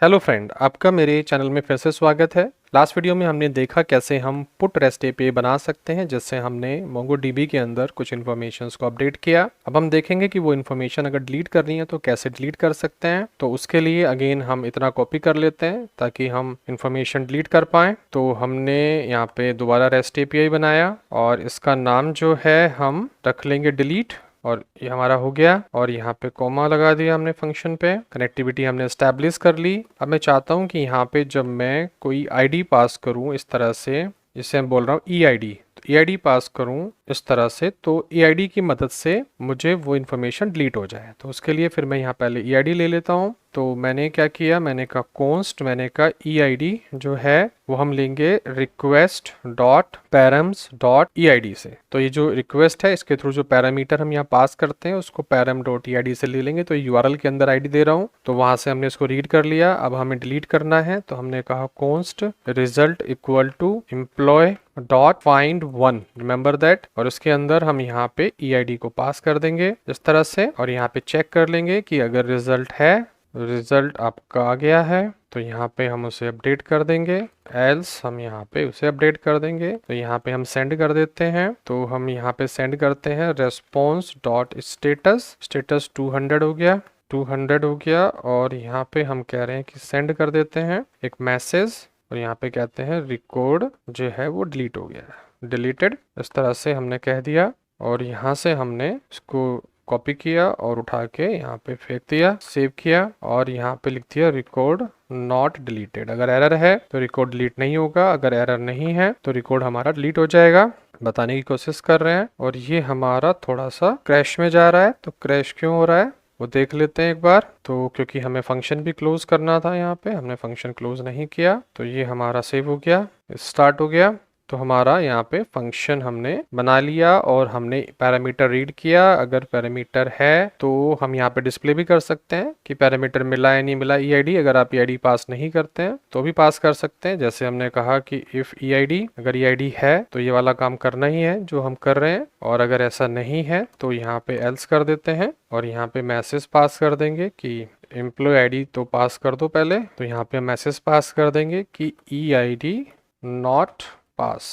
Hello friend, आपका मेरे channel में फिर से स्वागत है। लास्ट वीडियो में हमने देखा कैसे हम पुट रेस्ट एपीआई बना सकते हैं, जिससे हमने मोंगोडीबी के अंदर कुछ इन्फॉर्मेशंस को अपडेट किया। अब हम देखेंगे कि वो इन्फॉर्मेशन अगर डिलीट करनी है तो कैसे डिलीट कर सकते हैं। तो उसके लिए अगेन हम इतना कॉपी कर लेते हैं ताकि हम इन्फॉर्मेशन डिलीट कर पाएँ। तो हमने यहाँ पे दोबारा रेस्ट एपीआई बनाया और इसका नाम जो है हम रख लेंगे डिलीट, और ये हमारा हो गया। और यहाँ पे कॉमा लगा दिया हमने फंक्शन पे। कनेक्टिविटी हमने एस्टैब्लिश कर ली। अब मैं चाहता हूँ कि यहाँ पे जब मैं कोई आईडी पास करूँ इस तरह से, जिसे मैं बोल रहा हूँ ई आई डी, तो ई आई डी पास करूँ इस तरह से, तो ई आई डी की मदद से मुझे वो इन्फॉर्मेशन डिलीट हो जाए। तो उसके लिए फिर मैं यहाँ पहले ई आई डी ले लेता हूँ। तो मैंने क्या किया, मैंने कहा कॉन्स्ट, मैंने कहा ई आई डी जो है वो हम लेंगे request dot params dot E I D से। तो ये जो रिक्वेस्ट है इसके थ्रू जो पैरामीटर हम यहाँ पास करते हैं उसको param dot E I D से ले लेंगे। तो यूआरएल के अंदर आईडी दे रहा हूँ, तो वहां से हमने इसको रीड कर लिया। अब हमें डिलीट करना है, तो हमने कहा const result equal to employ dot find one, remember that. और उसके अंदर हम यहाँ पे ई आई डी को पास कर देंगे इस तरह से, और यहाँ पे चेक कर लेंगे कि अगर रिजल्ट है, रिजल्ट आपका आ गया है, तो यहाँ पे हम उसे अपडेट कर देंगे, एल्स हम यहाँ पे उसे अपडेट कर देंगे। तो यहाँ पे हम सेंड कर देते हैं। तो हम यहाँ पे सेंड करते हैं रेस्पॉन्स डॉट स्टेटस, स्टेटस 200 हो गया, 200 हो गया। और यहाँ पे हम कह रहे हैं कि सेंड कर देते हैं एक मैसेज, और यहाँ पे कहते हैं रिकॉर्ड जो है वो डिलीट हो गया है, डिलीटेड, इस तरह से हमने कह दिया। और यहाँ से हमने इसको कॉपी किया और उठा के यहाँ पे फेंक दिया, सेव किया, और यहाँ पे लिख दिया रिकॉर्ड नॉट डिलीटेड। अगर एरर है तो रिकॉर्ड डिलीट नहीं होगा, अगर एरर नहीं है तो रिकॉर्ड हमारा डिलीट हो जाएगा। बताने की कोशिश कर रहे हैं। और ये हमारा थोड़ा सा क्रैश में जा रहा है, तो क्रैश क्यों हो रहा है वो देख लेते हैं एक बार। तो क्योंकि हमें फंक्शन भी क्लोज करना था, यहाँ पे हमने फंक्शन क्लोज नहीं किया, तो ये हमारा सेव हो गया, स्टार्ट हो गया। तो हमारा यहाँ पे फंक्शन हमने बना लिया और हमने पैरामीटर रीड किया। अगर पैरामीटर है तो हम यहाँ पे डिस्प्ले भी कर सकते हैं कि पैरामीटर मिला या नहीं मिला ई आई डी। अगर आप ई आई डी पास नहीं करते हैं तो भी पास कर सकते हैं, जैसे हमने कहा कि इफ ई आई डी, अगर ई आई डी है तो ये वाला काम करना ही है जो हम कर रहे हैं, और अगर ऐसा नहीं है तो यहाँ पे एल्स कर देते हैं और यहाँ पे मैसेज पास कर देंगे कि एम्प्लॉय आई डी तो पास कर दो पहले। तो यहाँ पे मैसेज पास कर देंगे कि ई I did not pass,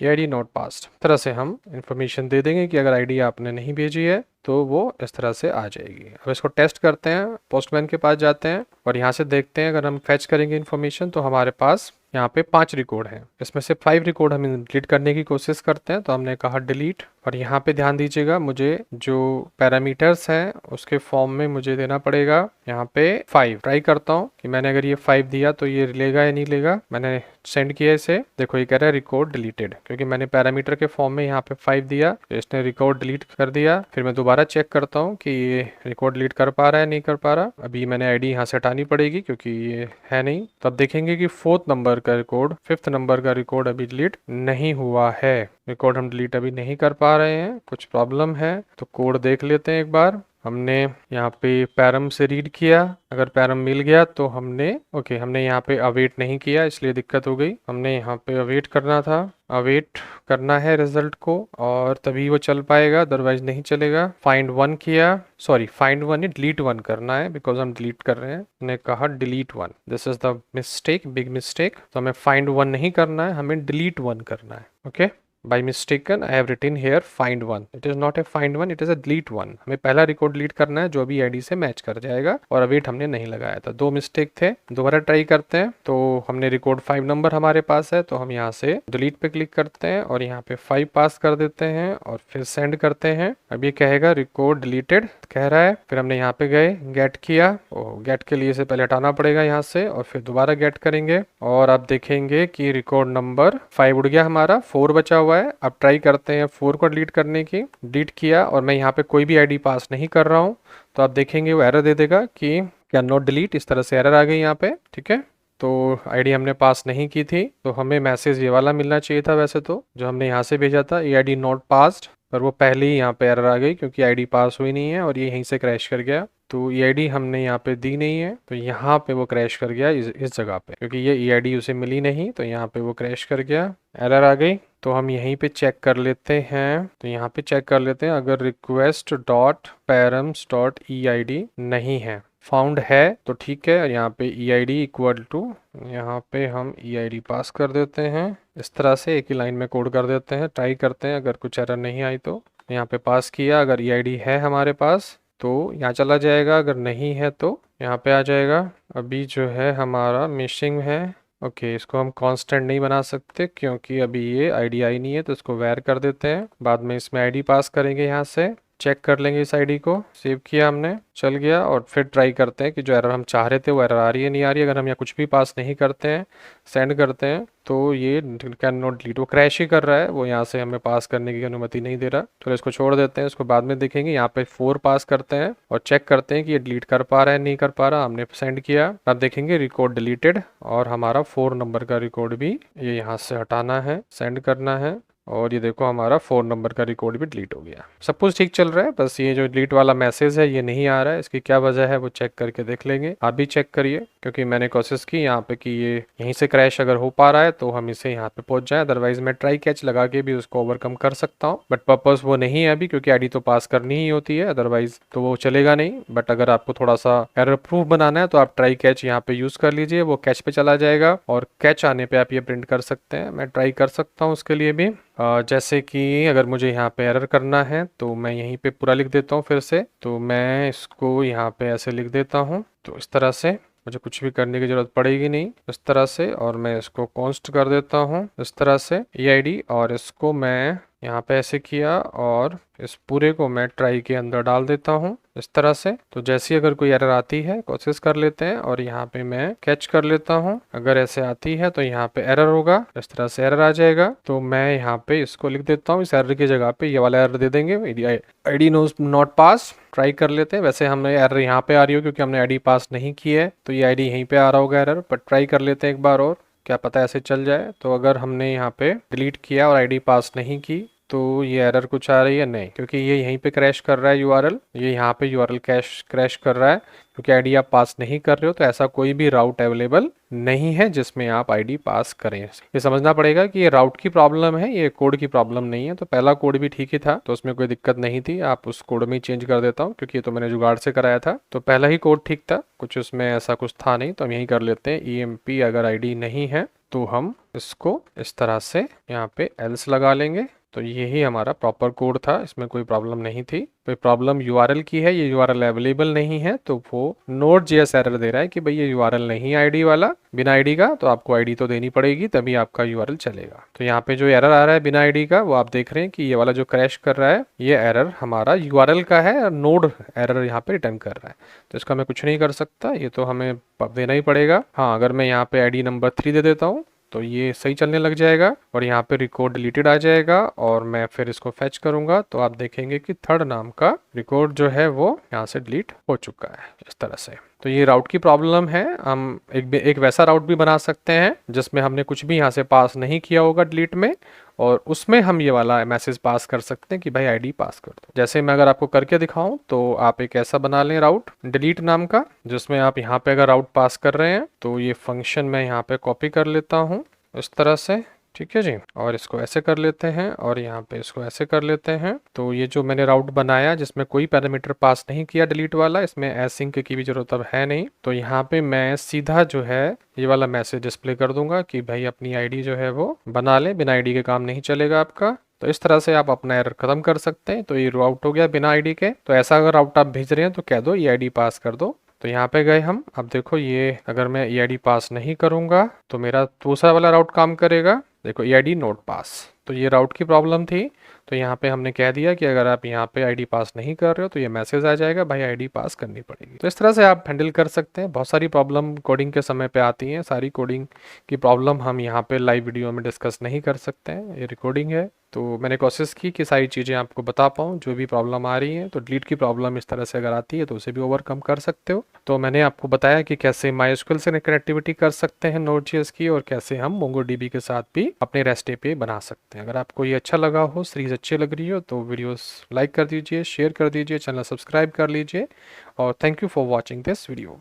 I'd not pass. तरह से हम इंफॉर्मेशन दे देंगे कि अगर आईडी आपने नहीं भेजी है तो वो इस तरह से आ जाएगी। अब इसको टेस्ट करते हैं, पोस्टमैन के पास जाते हैं और यहाँ से देखते हैं। अगर हम फैच करेंगे इन्फॉर्मेशन तो हमारे पास यहाँ पे 5 रिकॉर्ड हैं, इसमें से 5 रिकॉर्ड हम डिलीट करने की कोशिश करते हैं। तो हमने कहा डिलीट, और यहाँ पे ध्यान दीजिएगा मुझे जो पैरामीटर्स हैं उसके फॉर्म में मुझे देना पड़ेगा यहाँ पे 5। ट्राई करता हूँ कि मैंने अगर ये 5 दिया तो ये लेगा या नहीं लेगा। मैंने सेंड किया इसे, देखो ये कह रहा है रिकॉर्ड डिलीटेड, क्योंकि मैंने पैरामीटर के फॉर्म में यहाँ पे 5 दिया, तो इसने रिकॉर्ड डिलीट कर दिया। फिर मैं दोबारा चेक करता हूँ कि ये रिकॉर्ड डिलीट कर पा रहा है नहीं कर पा रहा। अभी मैंने आईडी यहाँ से हटानी पड़ेगी क्योंकि ये है नहीं। तब देखेंगे कि 4th नंबर का रिकॉर्ड, 5th नंबर का रिकॉर्ड अभी डिलीट नहीं हुआ है। रिकॉर्ड हम डिलीट अभी नहीं कर पा रहे हैं, कुछ प्रॉब्लम है। तो कोड देख लेते हैं एक बार। हमने यहाँ पे पैरम से रीड किया, अगर पैरम मिल गया तो हमने हमने यहाँ पे अवेट नहीं किया इसलिए दिक्कत हो गई। हमने यहाँ पे अवेट करना था, अवेट करना है रिजल्ट को और तभी वो चल पाएगा, अदरवाइज नहीं चलेगा। फाइंड वन किया, सॉरी फाइंड वन नहीं डिलीट वन करना है, बिकॉज हम डिलीट कर रहे हैं। हमने कहा delete one, this is the mistake, big mistake. तो हमें फाइंड वन नहीं करना है, हमें डिलीट वन करना है। Okay, by mistaken I have written here find one, it is not a find one, it is a delete one। हमें पहला रिकॉर्ड डिलीट करना है जो भी आईडी से मैच कर जाएगा, और अवेट हमने नहीं लगाया था। 2 मिस्टेक थे, दोबारा ट्राई करते हैं। तो हमने रिकॉर्ड 5 नंबर हमारे पास है, तो हम यहाँ से डिलीट पे क्लिक करते हैं और यहाँ पे 5 पास कर देते हैं और फिर सेंड करते हैं। अब ये कहेगा रिकॉर्ड डिलीटेड कह रहा है। फिर हमने यहाँ पे गए, गेट किया, गेट के लिए से पहले हटाना पड़ेगा यहाँ से और फिर दोबारा गेट करेंगे, और आप देखेंगे कि रिकॉर्ड नंबर 5 उड़ गया, हमारा 4 बचा हुआ है। अब ट्राई करते हैं 4 को डिलीट करने की। डिलीट किया और मैं यहाँ पे कोई भी आईडी पास नहीं कर रहा हूँ, तो आप देखेंगे वो एरर दे देगा कि कैन नॉट डिलीट, इस तरह से एरर आ गई यहाँ पे। ठीक है, तो आईडी हमने पास नहीं की थी, तो हमें मैसेज ये वाला मिलना चाहिए था वैसे तो, जो हमने यहाँ से भेजा था, ये आईडी नॉट पास्ड, पर वो पहले ही यहाँ पे एरर आ गई क्योंकि आईडी पास हुई नहीं है और ये यहीं से क्रैश कर गया। तो ई आई डी हमने यहाँ पे दी नहीं है, तो यहाँ पे वो क्रैश कर गया इस जगह पे, क्योंकि ये ई आई डी उसे मिली नहीं, तो यहाँ पे वो क्रैश कर गया, एरर आ गई। तो हम यहीं पे चेक कर लेते हैं, तो यहाँ पे चेक कर लेते हैं अगर request dot params dot E I D नहीं है फाउंड है तो ठीक है। और यहाँ पे EID इक्वल टू, यहाँ पे हम EID पास कर देते हैं। इस तरह से एक ही लाइन में कोड कर देते हैं। ट्राई करते हैं, अगर कुछ एरर नहीं आई तो यहाँ पे पास किया। अगर EID है हमारे पास तो यहाँ चला जाएगा, अगर नहीं है तो यहाँ पे आ जाएगा। अभी जो है हमारा मिसिंग है। ओके, इसको हम कांस्टेंट नहीं बना सकते क्योंकि अभी ये ID आई नहीं है, तो इसको वैर कर देते हैं। बाद में इसमें ID पास करेंगे, यहाँ से चेक कर लेंगे इस ID को। सेव किया हमने, चल गया। और फिर ट्राई करते हैं कि जो एरर हम चाह रहे थे वो एरर आ रही है नहीं आ रही है। अगर हम यहाँ कुछ भी पास नहीं करते हैं, सेंड करते हैं, तो ये कैन नॉट डिलीट, वो क्रैश ही कर रहा है, वो यहाँ से हमें पास करने की अनुमति नहीं दे रहा। तो इसको छोड़ देते हैं, इसको बाद में देखेंगे। यहाँ पे 4 पास करते हैं और चेक करते हैं कि ये डिलीट कर पा रहा है नहीं कर पा रहा। हमने सेंड किया, अब देखेंगे रिकॉर्ड डिलीटेड, और हमारा 4 नंबर का रिकॉर्ड भी ये यहाँ से हटाना है, सेंड करना है। और ये देखो हमारा 4 नंबर का रिकॉर्ड भी डिलीट हो गया। सब कुछ ठीक चल रहा है, बस ये जो डिलीट वाला मैसेज है ये नहीं आ रहा है। इसकी क्या वजह है वो चेक करके देख लेंगे। आप भी चेक करिए, क्योंकि मैंने कोशिश की यहाँ पे कि ये यहीं से क्रैश अगर हो पा रहा है तो हम इसे यहाँ पे पहुंच जाए। अदरवाइज मैं ट्राई कैच लगा के भी उसको ओवरकम कर सकता हूँ, बट पर्पस वो नहीं है अभी, क्योंकि ID तो पास करनी ही होती है, अदरवाइज तो वो चलेगा नहीं। बट अगर आपको थोड़ा सा एरर प्रूफ बनाना है तो आप ट्राई कैच यहाँ पे यूज कर लीजिए, वो कैच पे चला जाएगा और कैच आने पे आप ये प्रिंट कर सकते हैं। मैं ट्राई कर सकता हूँ उसके लिए भी। जैसे कि अगर मुझे यहाँ पे एरर करना है तो मैं यहीं पे पूरा लिख देता हूँ फिर से। तो मैं इसको यहाँ पे ऐसे लिख देता हूँ, तो इस तरह से मुझे कुछ भी करने की जरूरत पड़ेगी नहीं, इस तरह से। और मैं इसको कॉन्स्ट कर देता हूँ इस तरह से EID, और इसको मैं यहाँ पे ऐसे किया और इस पूरे को मैं ट्राई के अंदर डाल देता हूँ इस तरह से। तो जैसी अगर कोई एरर आती है कोशिश कर लेते हैं, और यहाँ पे मैं कैच कर लेता हूँ। अगर ऐसे आती है तो यहाँ पे एरर होगा, इस तरह से एरर आ जाएगा। तो मैं यहाँ पे इसको लिख देता हूँ, इस एरर की जगह पे ये वाला एरर दे देंगे, ID नॉट पास। ट्राई कर लेते हैं। वैसे हमने एरर यहाँ पे आ रही हो क्योंकि हमने ID पास नहीं की है, तो ये ID यहीं पे आ रहा होगा एरर, पर ट्राई कर लेते हैं एक बार और, क्या पता ऐसे चल जाए। तो अगर हमने यहाँ पे डिलीट किया और ID पास नहीं की तो ये एरर कुछ आ रही है नहीं, क्योंकि ये यहीं पे क्रैश कर रहा है URL, ये यहाँ पे URL क्रैश कर रहा है क्योंकि ID आप पास नहीं कर रहे हो। तो ऐसा कोई भी राउट अवेलेबल नहीं है जिसमें आप ID पास करें। ये समझना पड़ेगा कि ये राउट की प्रॉब्लम है, ये कोड की प्रॉब्लम नहीं है। तो पहला कोड भी ठीक ही था, तो उसमें कोई दिक्कत नहीं थी। आप उस कोड में ही चेंज कर देता हूँ क्योंकि ये तो मैंने जुगाड़ से कराया था, तो पहला ही कोड ठीक था, कुछ उसमें ऐसा कुछ था नहीं। तो हम यही कर लेते हैं EMP अगर ID नहीं है तो हम इसको इस तरह से यहाँ पे एल्स लगा लेंगे। तो यही हमारा प्रॉपर कोड था, इसमें कोई प्रॉब्लम नहीं थी। कोई प्रॉब्लम URL की है, ये URL अवेलेबल नहीं है, तो वो Node.js एरर दे रहा है कि भाई ये URL नहीं है ID वाला, बिना ID का। तो आपको ID तो देनी पड़ेगी तभी आपका URL चलेगा। तो यहाँ पे जो एरर आ रहा है बिना ID का, वो आप देख रहे हैं कि ये वाला जो क्रैश कर रहा है ये एरर हमारा URL का है, और नोड एरर यहाँ पे रिटर्न कर रहा है। तो इसका मैं कुछ नहीं कर सकता, ये तो हमें देना ही पड़ेगा। हाँ, अगर मैं यहाँ पे ID नंबर 3 दे देता हूँ तो ये सही चलने लग जाएगा, और यहाँ पे रिकॉर्ड डिलीटेड आ जाएगा। और मैं फिर इसको फेच करूंगा तो आप देखेंगे कि 3rd नाम का रिकॉर्ड जो है वो यहाँ से डिलीट हो चुका है इस तरह से। तो ये राउट की प्रॉब्लम है। हम एक वैसा राउट भी बना सकते हैं जिसमें हमने कुछ भी यहाँ से पास नहीं किया होगा डिलीट में, और उसमें हम ये वाला मैसेज पास कर सकते हैं कि भाई ID पास कर दो। जैसे मैं अगर आपको करके दिखाऊं तो आप एक ऐसा बना लें राउट डिलीट नाम का, जिसमें आप यहाँ पे अगर राउट पास कर रहे हैं तो ये फंक्शन मैं यहाँ पे कॉपी कर लेता हूँ इस तरह से, ठीक है जी। और इसको ऐसे कर लेते हैं और यहाँ पे इसको ऐसे कर लेते हैं। तो ये जो मैंने राउट बनाया जिसमें कोई पैरामीटर पास नहीं किया डिलीट वाला, इसमें एसिंक की भी जरूरत अब है नहीं, तो यहाँ पे मैं सीधा जो है ये वाला मैसेज डिस्प्ले कर दूंगा कि भाई अपनी ID जो है वो बना ले, बिना ID के काम नहीं चलेगा आपका। तो इस तरह से आप अपना एरर खत्म कर सकते हैं। तो ये राउट हो गया बिना ID के। तो ऐसा अगर राउट आप भेज रहे हैं तो कह दो ये ID पास कर दो। तो यहाँ पे गए हम, अब देखो ये अगर मैं EID पास नहीं करूंगा तो मेरा दूसरा वाला राउट काम करेगा। देखो EID नॉट पास, तो ये राउट की प्रॉब्लम थी। तो यहाँ पे हमने कह दिया कि अगर आप यहाँ पे ID पास नहीं कर रहे हो तो ये मैसेज आ जाएगा भाई ID पास करनी पड़ेगी। तो इस तरह से आप हैंडल कर सकते हैं। बहुत सारी प्रॉब्लम कोडिंग के समय पे आती हैं, सारी कोडिंग की प्रॉब्लम हम यहाँ पे लाइव वीडियो में डिस्कस नहीं कर सकते हैं, ये रिकॉर्डिंग है। तो मैंने कोशिश की कि सारी चीज़ें आपको बता पाऊँ, जो भी प्रॉब्लम आ रही है। तो डिलीट की प्रॉब्लम इस तरह से अगर आती है तो उसे भी ओवरकम कर सकते हो। तो मैंने आपको बताया कि कैसे MySQL से कनेक्टिविटी कर सकते हैं Node.js की, और कैसे हम MongoDB के साथ भी अपने REST API बना सकते हैं। अगर आपको ये अच्छा लगा हो, सीरीज अच्छी लग रही हो, तो वीडियोस लाइक कर दीजिए, शेयर कर दीजिए, चैनल सब्सक्राइब कर लीजिए, और thank you for watching this video.